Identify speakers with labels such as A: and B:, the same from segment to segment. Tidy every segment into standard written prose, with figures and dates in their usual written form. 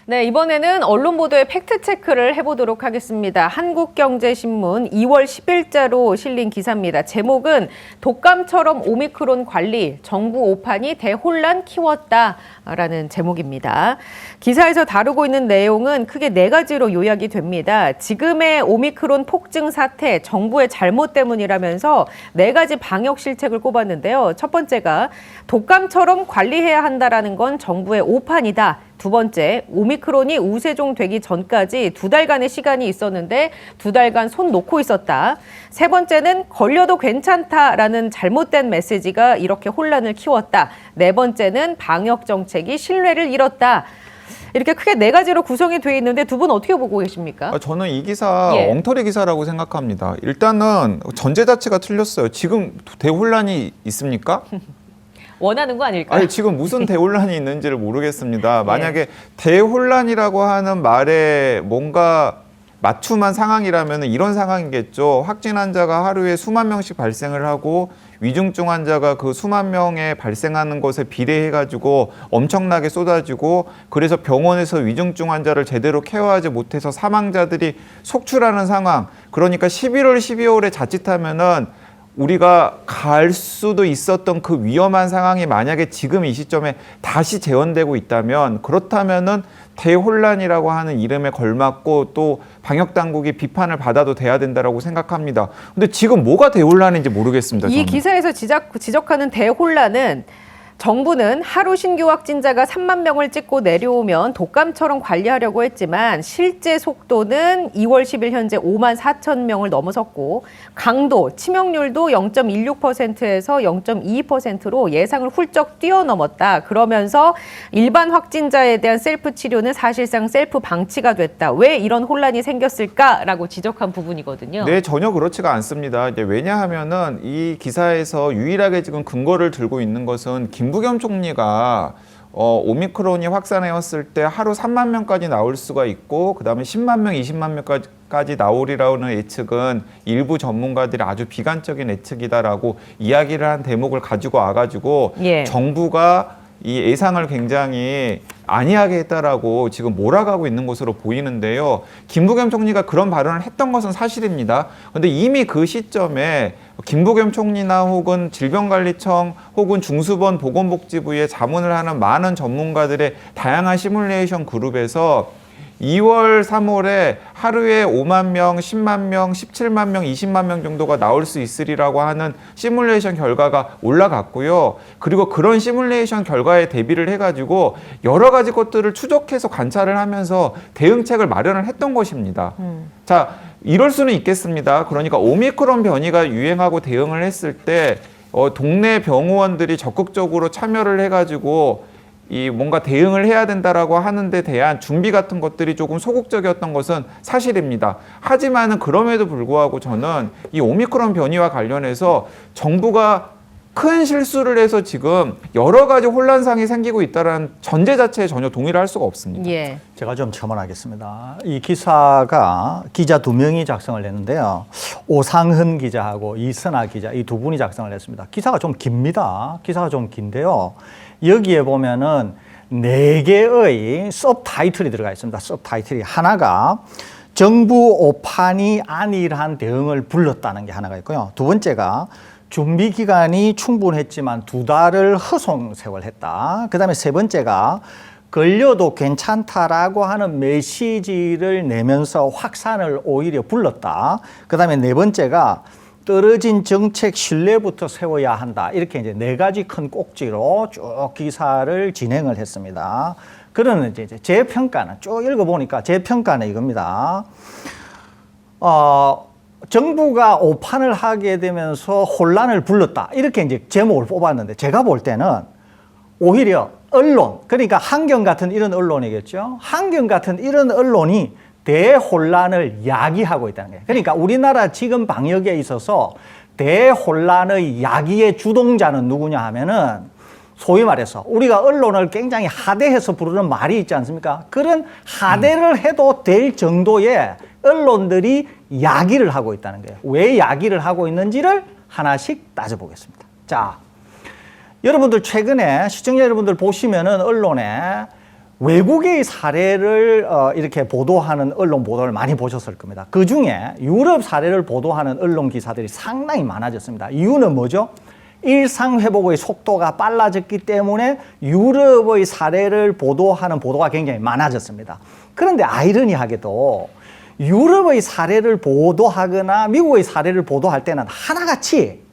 A: 네, 이번에는 언론 보도의 팩트체크를 해보도록 하겠습니다. 한국경제신문 2월 10일자로 실린 기사입니다. 제목은 독감처럼 오미크론 관리, 정부 오판이 대혼란 키웠다라는 제목입니다. 기사에서 다루고 있는 내용은 크게 4가지로 요약이 됩니다. 지금의 오미크론 폭증 사태, 정부의 잘못 때문이라면서 4가지 방역 실책을 꼽았는데요. 첫 번째가 독감처럼 관리해야 한다라는 건 정부의 오판이다. 두 번째, 오미크론이 우세종 되기 전까지 2달간의 시간이 있었는데 2달간 손 놓고 있었다. 세 번째는 걸려도 괜찮다라는 잘못된 메시지가 이렇게 혼란을 키웠다. 네 번째는 방역 정책이 신뢰를 잃었다. 이렇게 크게 4가지로 구성이 되어 있는데 두 분 어떻게 보고 계십니까?
B: 저는 이 기사 엉터리 기사라고 생각합니다. 일단은 전제 자체가 틀렸어요. 지금 대혼란이 있습니까?
A: 원하는 거 아닐까요?
B: 아니, 지금 무슨 대혼란이 있는지를 모르겠습니다. 만약에 대혼란이라고 하는 말에 뭔가 맞춤한 상황이라면 이런 상황이겠죠. 확진 환자가 하루에 수만 명씩 발생을 하고 위중증 환자가 그 수만 명에 발생하는 것에 비례해가지고 엄청나게 쏟아지고, 그래서 병원에서 위중증 환자를 제대로 케어하지 못해서 사망자들이 속출하는 상황. 그러니까 11월, 12월에 자칫하면은 우리가 갈 수도 있었던 그 위험한 상황이 만약에 지금 이 시점에 다시 재현되고 있다면, 그렇다면은 대혼란이라고 하는 이름에 걸맞고 또 방역당국이 비판을 받아도 돼야 된다고 생각합니다. 근데 지금 뭐가 대혼란인지 모르겠습니다.
A: 이
B: 저는.
A: 기사에서 지적하는 대혼란은 정부는 하루 신규 확진자가 3만 명을 찍고 내려오면 독감처럼 관리하려고 했지만 실제 속도는 2월 10일 현재 5만 4천 명을 넘어섰고, 강도, 치명률도 0.16%에서 0.22%로 예상을 훌쩍 뛰어넘었다. 그러면서 일반 확진자에 대한 셀프 치료는 사실상 셀프 방치가 됐다. 왜 이런 혼란이 생겼을까라고 지적한 부분이거든요.
B: 네, 전혀 그렇지가 않습니다. 이제 왜냐하면은 이 기사에서 유일하게 지금 근거를 들고 있는 것은 김부겸 총리가 오미크론이 확산해왔을 때 하루 3만 명까지 나올 수가 있고, 그다음에 10만 명, 20만 명까지 나오리라는 예측은 일부 전문가들이 아주 비관적인 예측이다라고 이야기를 한 대목을 가지고 와가지고 정부가 이 예상을 굉장히 안이하게 했다라고 지금 몰아가고 있는 것으로 보이는데요. 김부겸 총리가 그런 발언을 했던 것은 사실입니다. 그런데 이미 그 시점에 김부겸 총리나 혹은 질병관리청 혹은 중수본 보건복지부에 자문을 하는 많은 전문가들의 다양한 시뮬레이션 그룹에서 2월, 3월에 하루에 5만 명, 10만 명, 17만 명, 20만 명 정도가 나올 수 있으리라고 하는 시뮬레이션 결과가 올라갔고요. 그리고 그런 시뮬레이션 결과에 대비를 해가지고 여러 가지 것들을 추적해서 관찰을 하면서 대응책을 마련을 했던 것입니다. 자, 이럴 수는 있겠습니다. 그러니까 오미크론 변이가 유행하고 대응을 했을 때 동네 병원들이 적극적으로 참여를 해가지고 이 뭔가 대응을 해야 된다라고 하는 데 대한 준비 같은 것들이 조금 소극적이었던 것은 사실입니다. 하지만은 그럼에도 불구하고 저는 이 오미크론 변이와 관련해서 정부가 큰 실수를 해서 지금 여러 가지 혼란상이 생기고 있다는 전제 자체에 전혀 동의를 할 수가 없습니다.
C: 제가 좀 첨언하겠습니다. 이 기사가 기자 2명이 작성을 했는데요. 오상흔 기자하고 이선아 기자, 이 2분이 작성을 했습니다. 기사가 좀 깁니다. 기사가 좀 긴데요. 여기에 보면은 4개의 서브타이틀이 들어가 있습니다. 서브타이틀이 하나가 정부 오판이 안일한 대응을 불렀다는 게 하나가 있고요. 두 번째가 준비 기간이 충분했지만 2달을 허송세월했다. 그 다음에 세 번째가 걸려도 괜찮다라고 하는 메시지를 내면서 확산을 오히려 불렀다. 그 다음에 네 번째가 떨어진 정책 신뢰부터 세워야 한다. 이렇게 이제 4가지 큰 꼭지로 쭉 기사를 진행을 했습니다. 그러는 이제 제 평가는 쭉 읽어보니까 제 평가는 이겁니다. 정부가 오판을 하게 되면서 혼란을 불렀다. 이렇게 이제 제목을 뽑았는데 제가 볼 때는 오히려 언론, 그러니까 한경 같은 이런 언론이겠죠. 한경 같은 이런 언론이 대혼란을 야기하고 있다는 거예요. 그러니까 우리나라 지금 방역에 있어서 대혼란의 야기의 주동자는 누구냐 하면은 소위 말해서 우리가 언론을 굉장히 하대해서 부르는 말이 있지 않습니까? 그런 하대를 해도 될 정도의 언론들이 야기를 하고 있다는 거예요. 왜 야기를 하고 있는지를 하나씩 따져보겠습니다. 자, 여러분들 최근에 시청자 여러분들 보시면은 언론에 외국의 사례를 이렇게 보도하는 언론 보도를 많이 보셨을 겁니다. 그 중에 유럽 사례를 보도하는 언론 기사들이 상당히 많아졌습니다. 이유는 뭐죠? 일상회복의 속도가 빨라졌기 때문에 유럽의 사례를 보도하는 보도가 굉장히 많아졌습니다. 그런데 아이러니하게도 유럽의 사례를 보도하거나 미국의 사례를 보도할 때는 하나같이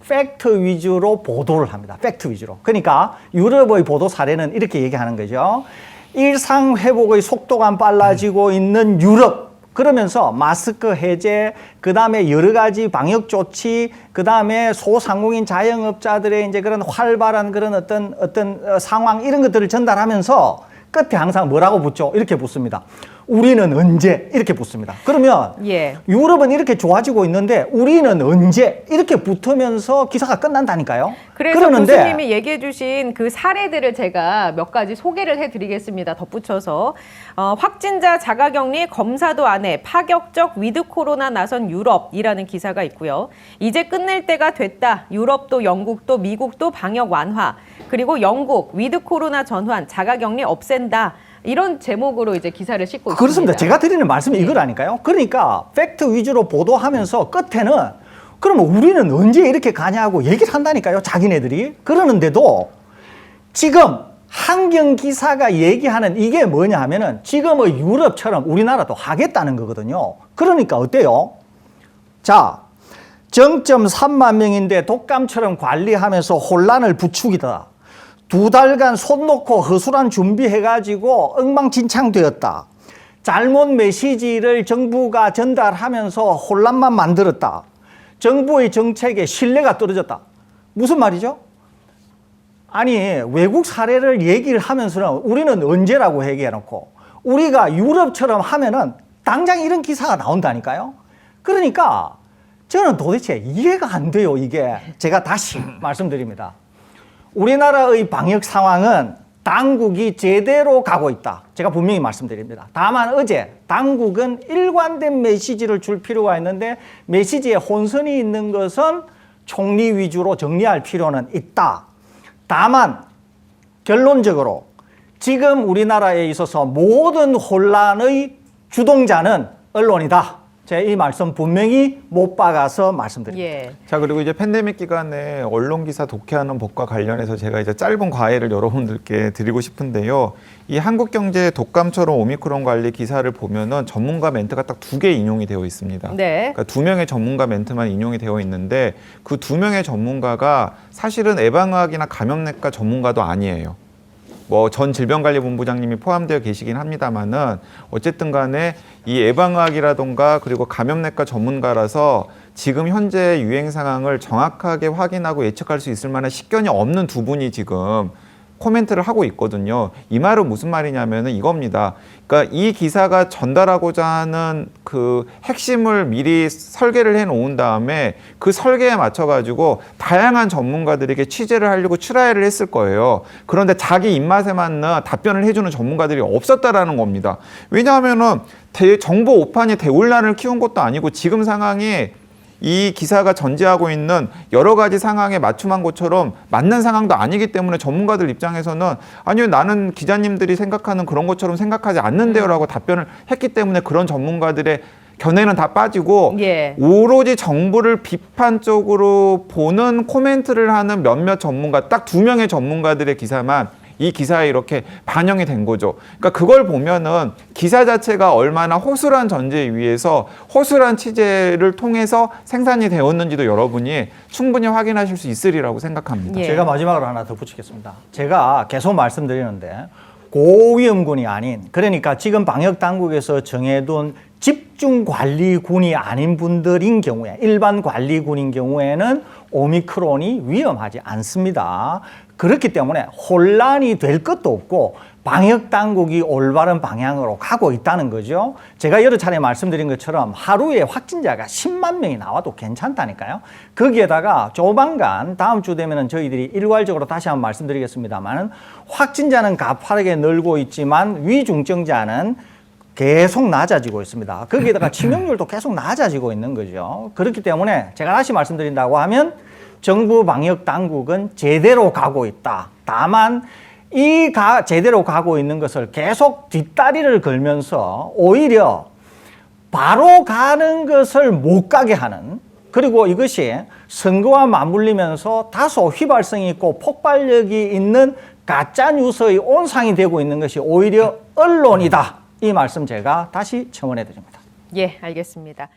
C: 팩트 위주로 보도를 합니다. 팩트 위주로. 그러니까 유럽의 보도 사례는 이렇게 얘기하는 거죠. 일상 회복의 속도가 빨라지고 있는 유럽. 그러면서 마스크 해제, 그 다음에 여러 가지 방역 조치, 그 다음에 소상공인 자영업자들의 이제 그런 활발한 그런 어떤 상황 이런 것들을 전달하면서 끝에 항상 뭐라고 붙죠? 이렇게 붙습니다. 우리는 언제? 이렇게 붙습니다. 그러면
A: 예.
C: 유럽은 이렇게 좋아지고 있는데 우리는 언제? 이렇게 붙으면서 기사가 끝난다니까요.
A: 그래서
C: 그러는데
A: 교수님이 얘기해 주신 그 사례들을 제가 몇 가지 소개를 해드리겠습니다. 덧붙여서 확진자 자가격리 검사도 안 해 파격적 위드 코로나 나선 유럽이라는 기사가 있고요. 이제 끝낼 때가 됐다. 유럽도 영국도 미국도 방역 완화. 그리고 영국 위드 코로나 전환 자가격리 없앤다. 이런 제목으로 이제 기사를 싣고 있습니다.
C: 그렇습니다. 제가 드리는 말씀이 이거라니까요. 그러니까 팩트 위주로 보도하면서 끝에는 그러면 우리는 언제 이렇게 가냐고 얘기를 한다니까요. 자기네들이. 그러는데도 지금 한경 기사가 얘기하는 이게 뭐냐 하면은 지금의 유럽처럼 우리나라도 하겠다는 거거든요. 그러니까 어때요? 자, 정점 3만 명인데 독감처럼 관리하면서 혼란을 부추기다. 2달간 손 놓고 허술한 준비해가지고 엉망진창 되었다. 잘못 메시지를 정부가 전달하면서 혼란만 만들었다. 정부의 정책에 신뢰가 떨어졌다. 무슨 말이죠? 아니 외국 사례를 얘기를 하면서는 우리는 언제라고 얘기해놓고 우리가 유럽처럼 하면은 당장 이런 기사가 나온다니까요. 그러니까 저는 도대체 이해가 안 돼요. 이게 제가 다시 말씀드립니다. 우리나라의 방역 상황은 당국이 제대로 가고 있다. 제가 분명히 말씀드립니다. 다만 어제 당국은 일관된 메시지를 줄 필요가 있는데 메시지에 혼선이 있는 것은 총리 위주로 정리할 필요는 있다. 다만 결론적으로 지금 우리나라에 있어서 모든 혼란의 주동자는 언론이다. 제가 이 말씀 분명히 못 박아서 말씀드립니다.
A: 예.
B: 자, 그리고 이제 팬데믹 기간에 언론 기사 독해하는 법과 관련해서 제가 이제 짧은 과외를 여러분들께 드리고 싶은데요. 이 한국경제 독감처럼 오미크론 관리 기사를 보면은 전문가 멘트가 딱 2개 인용이 되어 있습니다.
A: 네.
B: 그러니까 2명의 전문가 멘트만 인용이 되어 있는데 그 2명의 전문가가 사실은 예방의학이나 감염내과 전문가도 아니에요. 뭐 전 질병관리본부장님이 포함되어 계시긴 합니다만은 어쨌든 간에 이 예방의학이라던가 그리고 감염내과 전문가라서 지금 현재 유행 상황을 정확하게 확인하고 예측할 수 있을 만한 식견이 없는 2분이 지금 코멘트를 하고 있거든요. 이 말은 무슨 말이냐면은 이겁니다. 그러니까 이 기사가 전달하고자 하는 그 핵심을 미리 설계를 해 놓은 다음에 그 설계에 맞춰 가지고 다양한 전문가들에게 취재를 하려고 출하를 했을 거예요. 그런데 자기 입맛에 맞는 답변을 해주는 전문가들이 없었다라는 겁니다. 왜냐하면은 정보 오판이 대혼란을 키운 것도 아니고 지금 상황이 이 기사가 전제하고 있는 여러 가지 상황에 맞춤한 것처럼 맞는 상황도 아니기 때문에 전문가들 입장에서는 아니요, 나는 기자님들이 생각하는 그런 것처럼 생각하지 않는데요 라고 답변을 했기 때문에 그런 전문가들의 견해는 다 빠지고
A: 예.
B: 오로지 정부를 비판적으로 보는 코멘트를 하는 몇몇 전문가, 딱 2명의 전문가들의 기사만 이 기사에 이렇게 반영이 된 거죠. 그러니까 그걸 보면은 기사 자체가 얼마나 허술한 전제 위에서 허술한 취재를 통해서 생산이 되었는지도 여러분이 충분히 확인하실 수 있으리라고 생각합니다.
A: 예.
C: 제가 마지막으로 하나 더 붙이겠습니다. 제가 계속 말씀드리는데 고위험군이 아닌, 그러니까 지금 방역당국에서 정해둔 집중관리군이 아닌 분들인 경우에, 일반 관리군인 경우에는 오미크론이 위험하지 않습니다. 그렇기 때문에 혼란이 될 것도 없고 방역당국이 올바른 방향으로 가고 있다는 거죠. 제가 여러 차례 말씀드린 것처럼 하루에 확진자가 10만 명이 나와도 괜찮다니까요. 거기에다가 조만간 다음 주 되면은 저희들이 일괄적으로 다시 한번 말씀드리겠습니다만 확진자는 가파르게 늘고 있지만 위중증자는 계속 낮아지고 있습니다. 거기에다가 치명률도 계속 낮아지고 있는 거죠. 그렇기 때문에 제가 다시 말씀드린다고 하면 정부 방역 당국은 제대로 가고 있다. 다만 제대로 가고 있는 것을 계속 뒷다리를 걸면서 오히려 바로 가는 것을 못 가게 하는, 그리고 이것이 선거와 맞물리면서 다소 휘발성이 있고 폭발력이 있는 가짜 뉴스의 온상이 되고 있는 것이 오히려 언론이다. 이 말씀 제가 다시 첨언해 드립니다.
A: 예, 알겠습니다.